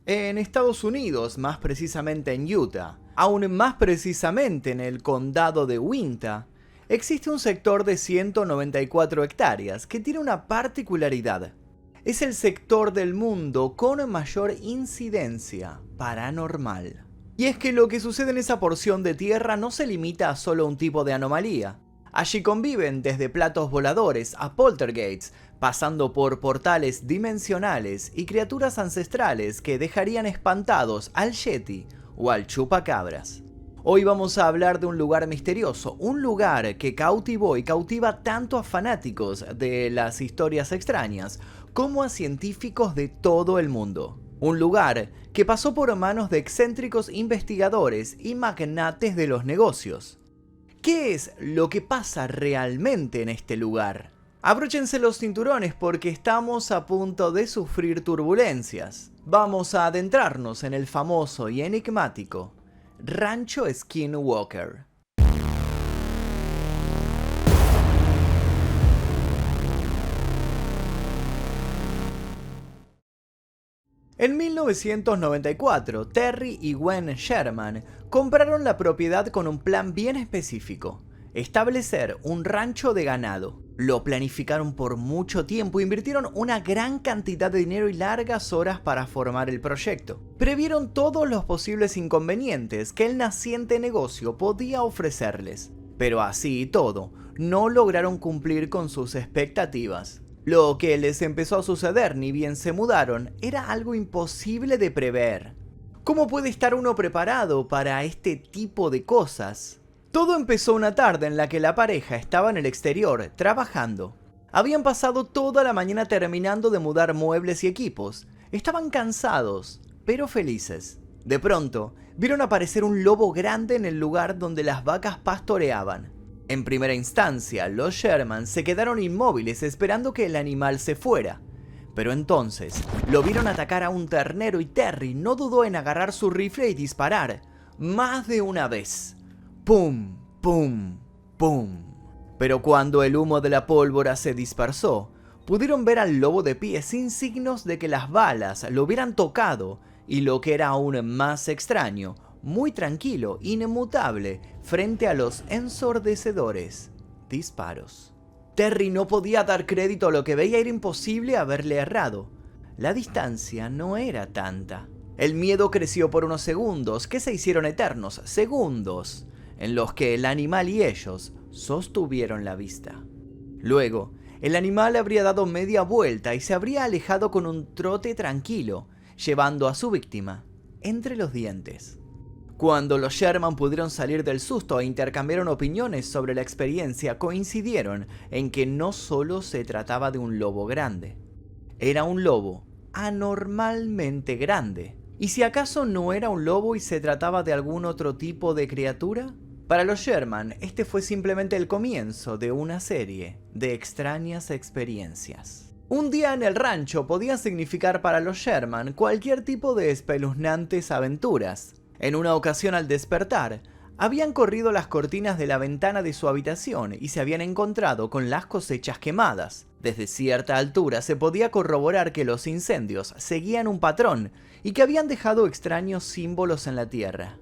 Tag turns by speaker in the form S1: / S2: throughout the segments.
S1: En Estados Unidos, más precisamente en Utah, aún más precisamente en el condado de Uintah, existe un sector de 194 hectáreas que tiene una particularidad. Es el sector del mundo con mayor incidencia paranormal. Y es que lo que sucede en esa porción de tierra no se limita a solo un tipo de anomalía. Allí conviven desde platos voladores a poltergeists, pasando por portales dimensionales y criaturas ancestrales que dejarían espantados al Yeti o al chupacabras. Hoy vamos a hablar de un lugar misterioso, un lugar que cautivó y cautiva tanto a fanáticos de las historias extrañas como a científicos de todo el mundo. Un lugar que pasó por manos de excéntricos investigadores y magnates de los negocios. ¿Qué es lo que pasa realmente en este lugar? Abróchense los cinturones porque estamos a punto de sufrir turbulencias. Vamos a adentrarnos en el famoso y enigmático Rancho Skinwalker. En 1994, Terry y Gwen Sherman compraron la propiedad con un plan bien específico: establecer un rancho de ganado. Lo planificaron por mucho tiempo e invirtieron una gran cantidad de dinero y largas horas para formar el proyecto. Previeron todos los posibles inconvenientes que el naciente negocio podía ofrecerles, pero así y todo, no lograron cumplir con sus expectativas. Lo que les empezó a suceder ni bien se mudaron era algo imposible de prever. ¿Cómo puede estar uno preparado para este tipo de cosas? Todo empezó una tarde en la que la pareja estaba en el exterior, trabajando. Habían pasado toda la mañana terminando de mudar muebles y equipos. Estaban cansados, pero felices. De pronto, vieron aparecer un lobo grande en el lugar donde las vacas pastoreaban. En primera instancia, los Sherman se quedaron inmóviles esperando que el animal se fuera. Pero entonces, lo vieron atacar a un ternero y Terry no dudó en agarrar su rifle y disparar, más de una vez. ¡Pum! ¡Pum! ¡Pum! Pero cuando el humo de la pólvora se dispersó, pudieron ver al lobo de pie sin signos de que las balas lo hubieran tocado y, lo que era aún más extraño, muy tranquilo, inmutable, frente a los ensordecedores disparos. Terry no podía dar crédito a lo que veía, era imposible haberle errado. La distancia no era tanta. El miedo creció por unos segundos que se hicieron eternos, segundos en los que el animal y ellos sostuvieron la vista. Luego, el animal habría dado media vuelta y se habría alejado con un trote tranquilo, llevando a su víctima entre los dientes. Cuando los Sherman pudieron salir del susto e intercambiaron opiniones sobre la experiencia, coincidieron en que no solo se trataba de un lobo grande, era un lobo anormalmente grande. ¿Y si acaso no era un lobo y se trataba de algún otro tipo de criatura? Para los Sherman, este fue simplemente el comienzo de una serie de extrañas experiencias. Un día en el rancho podía significar para los Sherman cualquier tipo de espeluznantes aventuras. En una ocasión, al despertar, habían corrido las cortinas de la ventana de su habitación y se habían encontrado con las cosechas quemadas. Desde cierta altura se podía corroborar que los incendios seguían un patrón y que habían dejado extraños símbolos en la tierra.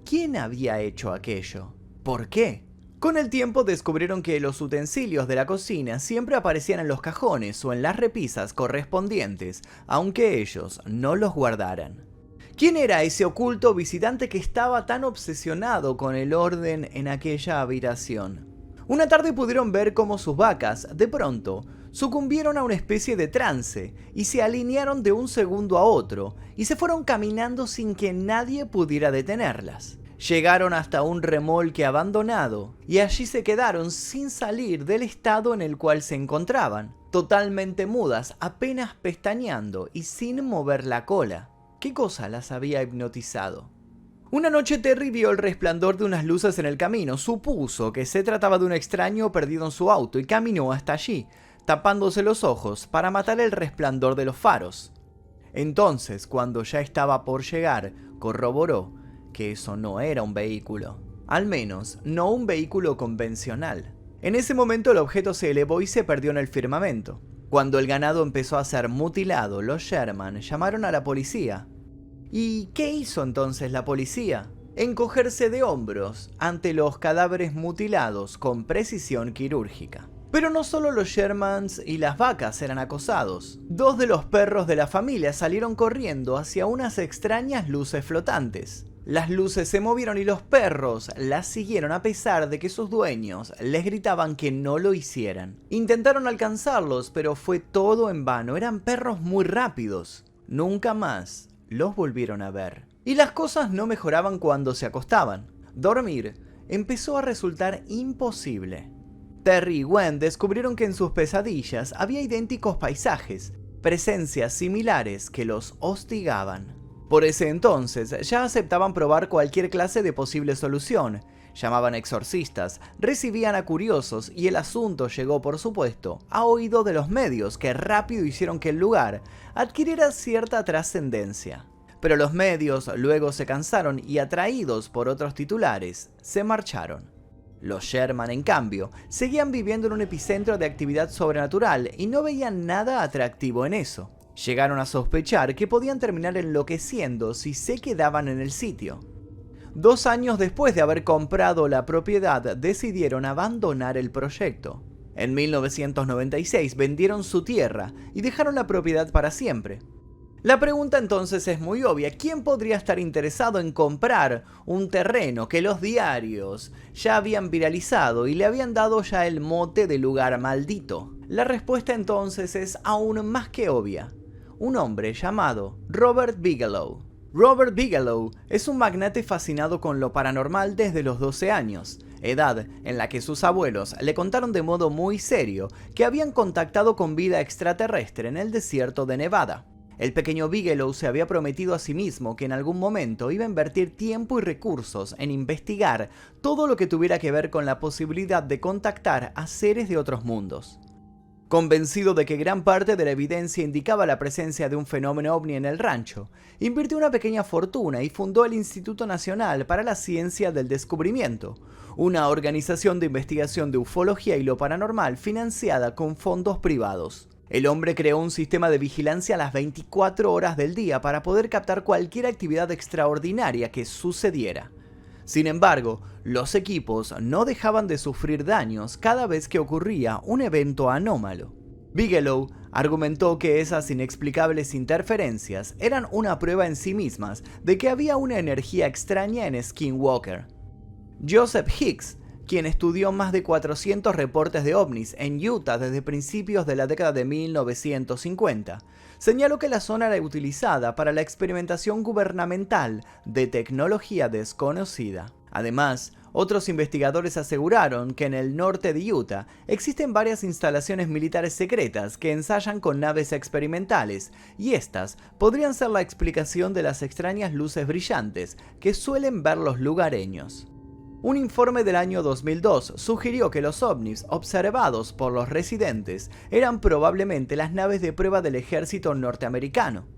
S1: ¿Quién había hecho aquello? ¿Por qué? Con el tiempo descubrieron que los utensilios de la cocina siempre aparecían en los cajones o en las repisas correspondientes, aunque ellos no los guardaran. ¿Quién era ese oculto visitante que estaba tan obsesionado con el orden en aquella habitación? Una tarde pudieron ver cómo sus vacas, de pronto, sucumbieron a una especie de trance y se alinearon de un segundo a otro y se fueron caminando sin que nadie pudiera detenerlas. Llegaron hasta un remolque abandonado y allí se quedaron sin salir del estado en el cual se encontraban, totalmente mudas, apenas pestañeando y sin mover la cola. ¿Qué cosa las había hipnotizado? Una noche Terry vio el resplandor de unas luces en el camino, supuso que se trataba de un extraño perdido en su auto y caminó hasta allí, tapándose los ojos para matar el resplandor de los faros. Entonces, cuando ya estaba por llegar, corroboró que eso no era un vehículo, al menos no un vehículo convencional. En ese momento el objeto se elevó y se perdió en el firmamento. Cuando el ganado empezó a ser mutilado, los Sherman llamaron a la policía. ¿Y qué hizo entonces la policía? Encogerse de hombros ante los cadáveres mutilados con precisión quirúrgica. Pero no solo los Shermans y las vacas eran acosados. Dos de los perros de la familia salieron corriendo hacia unas extrañas luces flotantes. Las luces se movieron y los perros las siguieron a pesar de que sus dueños les gritaban que no lo hicieran. Intentaron alcanzarlos, pero fue todo en vano. Eran perros muy rápidos. Nunca más los volvieron a ver. Y las cosas no mejoraban cuando se acostaban. Dormir empezó a resultar imposible. Terry y Gwen descubrieron que en sus pesadillas había idénticos paisajes, presencias similares que los hostigaban. Por ese entonces ya aceptaban probar cualquier clase de posible solución. Llamaban exorcistas, recibían a curiosos y el asunto llegó, por supuesto, a oído de los medios que rápido hicieron que el lugar adquiriera cierta trascendencia. Pero los medios luego se cansaron y, atraídos por otros titulares, se marcharon. Los Sherman, en cambio, seguían viviendo en un epicentro de actividad sobrenatural y no veían nada atractivo en eso. Llegaron a sospechar que podían terminar enloqueciendo si se quedaban en el sitio. 2 años después de haber comprado la propiedad, decidieron abandonar el proyecto. En 1996 vendieron su tierra y dejaron la propiedad para siempre. La pregunta entonces es muy obvia. ¿Quién podría estar interesado en comprar un terreno que los diarios ya habían viralizado y le habían dado ya el mote de lugar maldito? La respuesta entonces es aún más que obvia. Un hombre llamado Robert Bigelow. Robert Bigelow es un magnate fascinado con lo paranormal desde los 12 años, edad en la que sus abuelos le contaron de modo muy serio que habían contactado con vida extraterrestre en el desierto de Nevada. El pequeño Bigelow se había prometido a sí mismo que en algún momento iba a invertir tiempo y recursos en investigar todo lo que tuviera que ver con la posibilidad de contactar a seres de otros mundos. Convencido de que gran parte de la evidencia indicaba la presencia de un fenómeno ovni en el rancho, invirtió una pequeña fortuna y fundó el Instituto Nacional para la Ciencia del Descubrimiento, una organización de investigación de ufología y lo paranormal financiada con fondos privados. El hombre creó un sistema de vigilancia a las 24 horas del día para poder captar cualquier actividad extraordinaria que sucediera. Sin embargo, los equipos no dejaban de sufrir daños cada vez que ocurría un evento anómalo. Bigelow argumentó que esas inexplicables interferencias eran una prueba en sí mismas de que había una energía extraña en Skinwalker. Joseph Hicks, quien estudió más de 400 reportes de ovnis en Utah desde principios de la década de 1950, señaló que la zona era utilizada para la experimentación gubernamental de tecnología desconocida. Además, otros investigadores aseguraron que en el norte de Utah existen varias instalaciones militares secretas que ensayan con naves experimentales, y estas podrían ser la explicación de las extrañas luces brillantes que suelen ver los lugareños. Un informe del año 2002 sugirió que los ovnis observados por los residentes eran probablemente las naves de prueba del ejército norteamericano.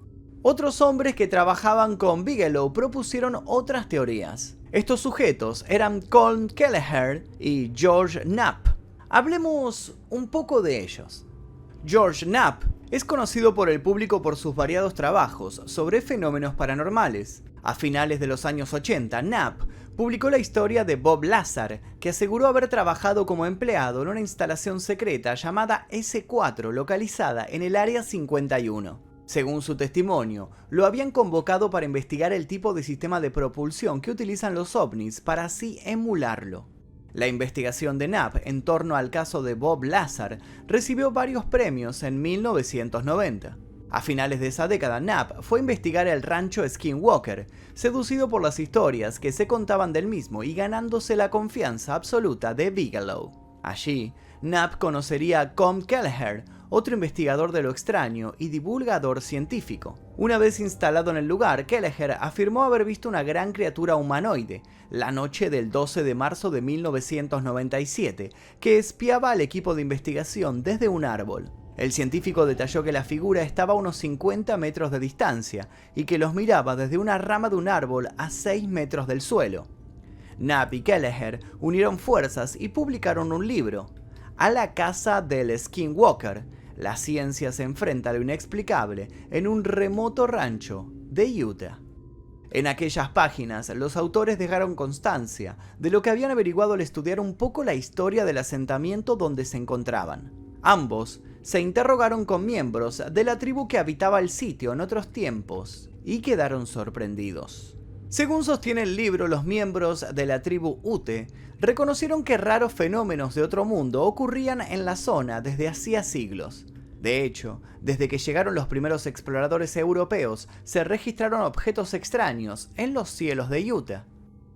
S1: Otros hombres que trabajaban con Bigelow propusieron otras teorías. Estos sujetos eran Colm Kelleher y George Knapp. Hablemos un poco de ellos. George Knapp es conocido por el público por sus variados trabajos sobre fenómenos paranormales. A finales de los años 80, Knapp publicó la historia de Bob Lazar, que aseguró haber trabajado como empleado en una instalación secreta llamada S4, localizada en el Área 51. Según su testimonio, lo habían convocado para investigar el tipo de sistema de propulsión que utilizan los ovnis para así emularlo. La investigación de Knapp en torno al caso de Bob Lazar recibió varios premios en 1990. A finales de esa década, Knapp fue a investigar el rancho Skinwalker, seducido por las historias que se contaban del mismo y ganándose la confianza absoluta de Bigelow. Allí, Knapp conocería a Colm Kelleher, otro investigador de lo extraño y divulgador científico. Una vez instalado en el lugar, Kelleher afirmó haber visto una gran criatura humanoide, la noche del 12 de marzo de 1997, que espiaba al equipo de investigación desde un árbol. El científico detalló que la figura estaba a unos 50 metros de distancia y que los miraba desde una rama de un árbol a 6 metros del suelo. Knapp y Kelleher unieron fuerzas y publicaron un libro, A la casa del Skinwalker. La ciencia se enfrenta a lo inexplicable en un remoto rancho de Utah. En aquellas páginas, los autores dejaron constancia de lo que habían averiguado al estudiar un poco la historia del asentamiento donde se encontraban. Ambos se interrogaron con miembros de la tribu que habitaba el sitio en otros tiempos y quedaron sorprendidos. Según sostiene el libro, los miembros de la tribu Ute reconocieron que raros fenómenos de otro mundo ocurrían en la zona desde hacía siglos. De hecho, desde que llegaron los primeros exploradores europeos, se registraron objetos extraños en los cielos de Utah.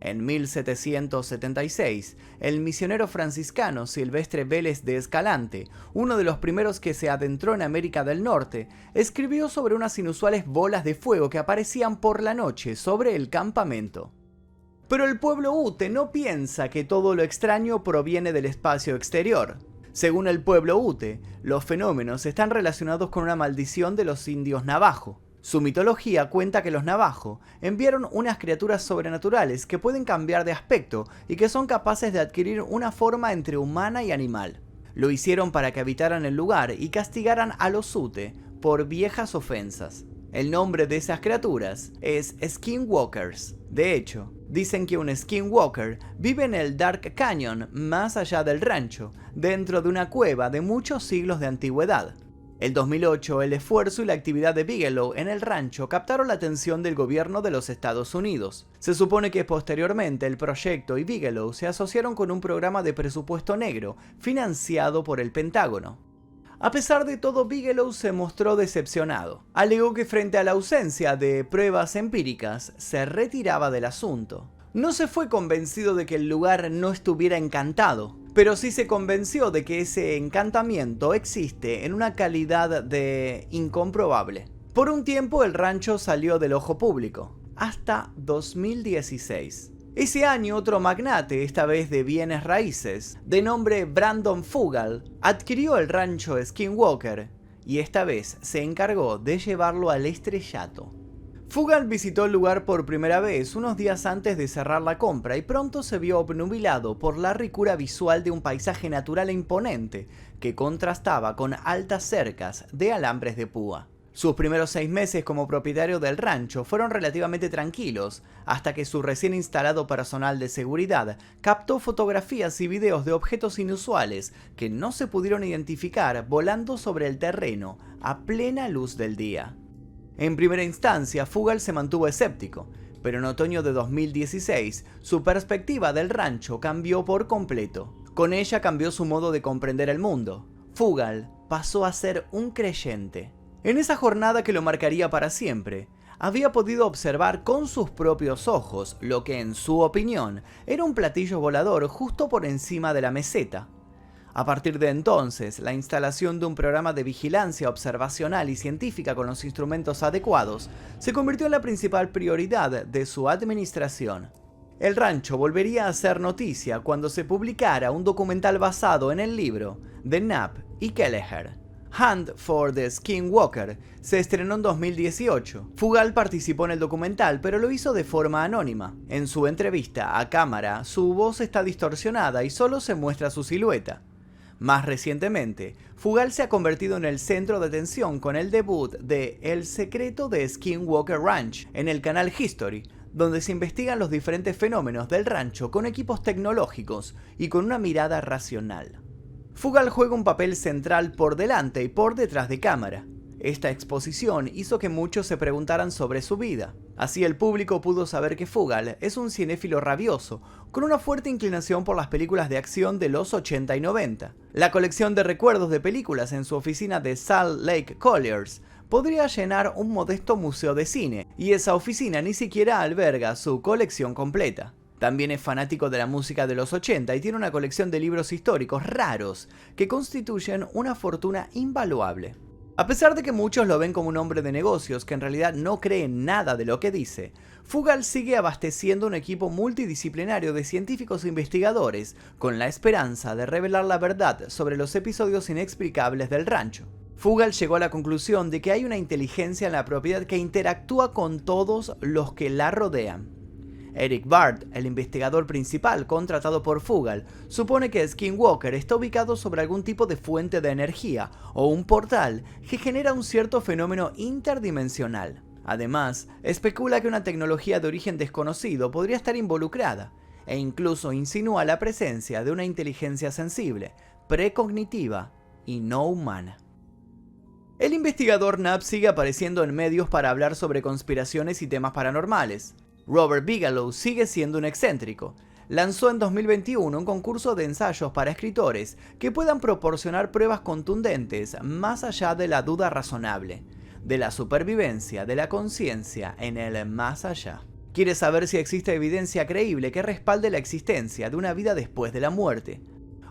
S1: En 1776, el misionero franciscano Silvestre Vélez de Escalante, uno de los primeros que se adentró en América del Norte, escribió sobre unas inusuales bolas de fuego que aparecían por la noche sobre el campamento. Pero el pueblo Ute no piensa que todo lo extraño proviene del espacio exterior. Según el pueblo Ute, los fenómenos están relacionados con una maldición de los indios Navajo. Su mitología cuenta que los Navajo enviaron unas criaturas sobrenaturales que pueden cambiar de aspecto y que son capaces de adquirir una forma entre humana y animal. Lo hicieron para que habitaran el lugar y castigaran a los Ute por viejas ofensas. El nombre de esas criaturas es Skinwalkers. De hecho, dicen que un Skinwalker vive en el Dark Canyon más allá del rancho, dentro de una cueva de muchos siglos de antigüedad. En 2008, el esfuerzo y la actividad de Bigelow en el rancho captaron la atención del gobierno de los Estados Unidos. Se supone que posteriormente el proyecto y Bigelow se asociaron con un programa de presupuesto negro financiado por el Pentágono. A pesar de todo, Bigelow se mostró decepcionado. Alegó que frente a la ausencia de pruebas empíricas, se retiraba del asunto. No se fue convencido de que el lugar no estuviera encantado, pero sí se convenció de que ese encantamiento existe en una calidad de incomprobable. Por un tiempo el rancho salió del ojo público, hasta 2016. Ese año otro magnate, esta vez de bienes raíces, de nombre Brandon Fugal, adquirió el rancho Skinwalker y esta vez se encargó de llevarlo al estrellato. Fugal visitó el lugar por primera vez unos días antes de cerrar la compra y pronto se vio obnubilado por la ricura visual de un paisaje natural e imponente que contrastaba con altas cercas de alambres de púa. Sus primeros 6 meses como propietario del rancho fueron relativamente tranquilos, hasta que su recién instalado personal de seguridad captó fotografías y videos de objetos inusuales que no se pudieron identificar volando sobre el terreno a plena luz del día. En primera instancia, Fugal se mantuvo escéptico, pero en otoño de 2016 su perspectiva del rancho cambió por completo. Con ella cambió su modo de comprender el mundo. Fugal pasó a ser un creyente. En esa jornada que lo marcaría para siempre, había podido observar con sus propios ojos lo que, en su opinión, era un platillo volador justo por encima de la meseta. A partir de entonces, la instalación de un programa de vigilancia observacional y científica con los instrumentos adecuados se convirtió en la principal prioridad de su administración. El rancho volvería a ser noticia cuando se publicara un documental basado en el libro de Knapp y Kelleher. Hunt for the Skinwalker se estrenó en 2018. Fugal participó en el documental, pero lo hizo de forma anónima. En su entrevista a cámara, su voz está distorsionada y solo se muestra su silueta. Más recientemente, Fugal se ha convertido en el centro de atención con el debut de El secreto de Skinwalker Ranch en el canal History, donde se investigan los diferentes fenómenos del rancho con equipos tecnológicos y con una mirada racional. Fugal juega un papel central por delante y por detrás de cámara. Esta exposición hizo que muchos se preguntaran sobre su vida. Así el público pudo saber que Fugal es un cinéfilo rabioso, con una fuerte inclinación por las películas de acción de los 80 y 90. La colección de recuerdos de películas en su oficina de Salt Lake Colliers podría llenar un modesto museo de cine, y esa oficina ni siquiera alberga su colección completa. También es fanático de la música de los 80 y tiene una colección de libros históricos raros que constituyen una fortuna invaluable. A pesar de que muchos lo ven como un hombre de negocios que en realidad no cree en nada de lo que dice, Fugal sigue abasteciendo un equipo multidisciplinario de científicos e investigadores con la esperanza de revelar la verdad sobre los episodios inexplicables del rancho. Fugal llegó a la conclusión de que hay una inteligencia en la propiedad que interactúa con todos los que la rodean. Eric Bard, el investigador principal contratado por Fugal, supone que Skinwalker está ubicado sobre algún tipo de fuente de energía o un portal que genera un cierto fenómeno interdimensional. Además, especula que una tecnología de origen desconocido podría estar involucrada, e incluso insinúa la presencia de una inteligencia sensible, precognitiva y no humana. El investigador Knapp sigue apareciendo en medios para hablar sobre conspiraciones y temas paranormales. Robert Bigelow sigue siendo un excéntrico. Lanzó en 2021 un concurso de ensayos para escritores que puedan proporcionar pruebas contundentes más allá de la duda razonable, de la supervivencia de la conciencia en el más allá. Quiere saber si existe evidencia creíble que respalde la existencia de una vida después de la muerte.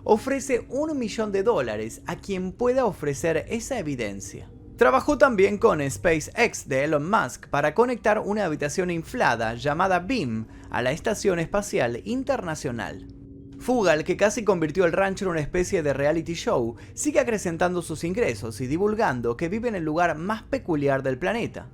S1: Ofrece $1 millón a quien pueda ofrecer esa evidencia. Trabajó también con SpaceX de Elon Musk para conectar una habitación inflada llamada Beam a la Estación Espacial Internacional. Fugal, que casi convirtió el rancho en una especie de reality show, sigue acrecentando sus ingresos y divulgando que vive en el lugar más peculiar del planeta.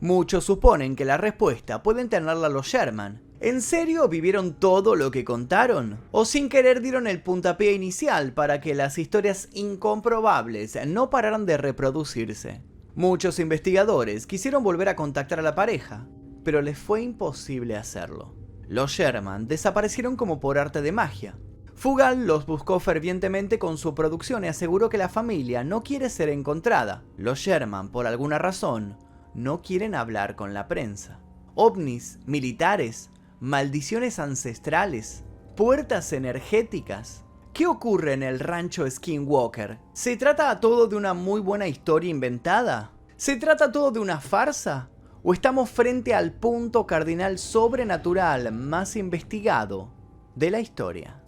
S1: Muchos suponen que la respuesta pueden tenerla los Sherman. ¿En serio vivieron todo lo que contaron? ¿O sin querer dieron el puntapié inicial para que las historias incomprobables no pararan de reproducirse? Muchos investigadores quisieron volver a contactar a la pareja, pero les fue imposible hacerlo. Los Sherman desaparecieron como por arte de magia. Fugal los buscó fervientemente con su producción y aseguró que la familia no quiere ser encontrada. Los Sherman, por alguna razón, no quieren hablar con la prensa. Ovnis, militares, maldiciones ancestrales, puertas energéticas. ¿Qué ocurre en el rancho Skinwalker? ¿Se trata todo de una muy buena historia inventada? ¿Se trata todo de una farsa? ¿O estamos frente al punto cardinal sobrenatural más investigado de la historia?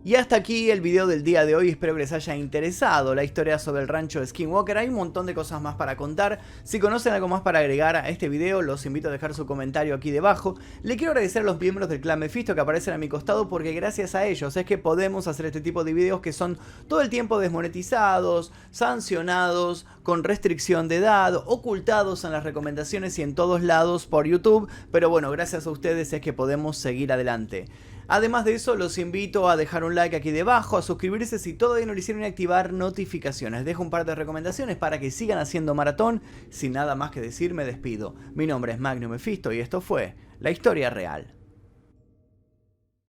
S1: Y hasta aquí el video del día de hoy, espero que les haya interesado la historia sobre el rancho de Skinwalker. Hay un montón de cosas más para contar. Si conocen algo más para agregar a este video, los invito a dejar su comentario aquí debajo. Le quiero agradecer a los miembros del clan Mephisto que aparecen a mi costado, porque gracias a ellos es que podemos hacer este tipo de videos que son todo el tiempo desmonetizados, sancionados, con restricción de edad, ocultados en las recomendaciones y en todos lados por YouTube. Pero bueno, gracias a ustedes es que podemos seguir adelante. Además de eso, los invito a dejar un like aquí debajo, a suscribirse si todavía no lo hicieron y activar notificaciones. Dejo un par de recomendaciones para que sigan haciendo maratón. Sin nada más que decir, me despido. Mi nombre es Magnum Mephisto y esto fue La Historia Real.